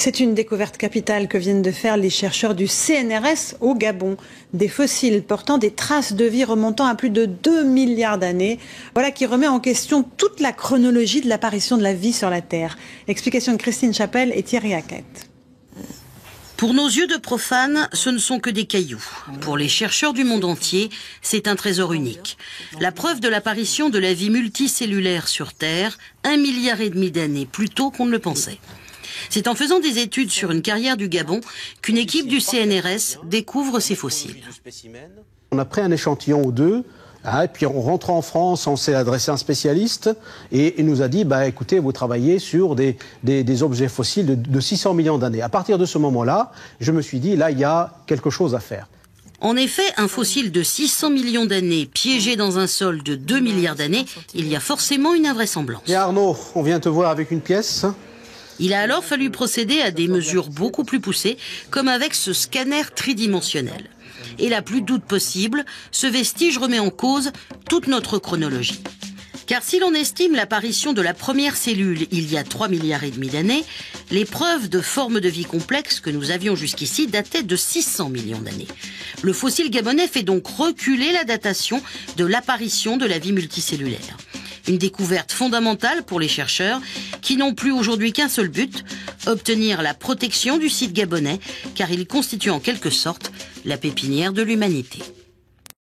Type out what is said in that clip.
C'est une découverte capitale que viennent de faire les chercheurs du CNRS au Gabon. Des fossiles portant des traces de vie remontant à plus de 2 milliards d'années. Voilà qui remet en question toute la chronologie de l'apparition de la vie sur la Terre. Explication de Christine Chapelle et Thierry Hackett. Pour nos yeux de profanes, ce ne sont que des cailloux. Pour les chercheurs du monde entier, c'est un trésor unique. La preuve de l'apparition de la vie multicellulaire sur Terre, 1,5 milliard d'années plus tôt qu'on ne le pensait. C'est en faisant des études sur une carrière du Gabon qu'une équipe du CNRS découvre ces fossiles. On a pris un échantillon ou deux, et puis en rentrant en France, on s'est adressé à un spécialiste et il nous a dit écoutez, vous travaillez sur des objets fossiles de 600 millions d'années. À partir de ce moment-là, je me suis dit là, il y a quelque chose à faire. En effet, un fossile de 600 millions d'années piégé dans un sol de 2 milliards d'années, il y a forcément une invraisemblance. Et Arnaud, on vient te voir avec une pièce. Il a alors fallu procéder à des mesures beaucoup plus poussées, comme avec ce scanner tridimensionnel. Et la plus doute possible, ce vestige remet en cause toute notre chronologie. Car si l'on estime l'apparition de la première cellule il y a 3,5 milliards d'années, les preuves de formes de vie complexes que nous avions jusqu'ici dataient de 600 millions d'années. Le fossile gabonais fait donc reculer la datation de l'apparition de la vie multicellulaire. Une découverte fondamentale pour les chercheurs qui n'ont plus aujourd'hui qu'un seul but, obtenir la protection du site gabonais, car il constitue en quelque sorte la pépinière de l'humanité.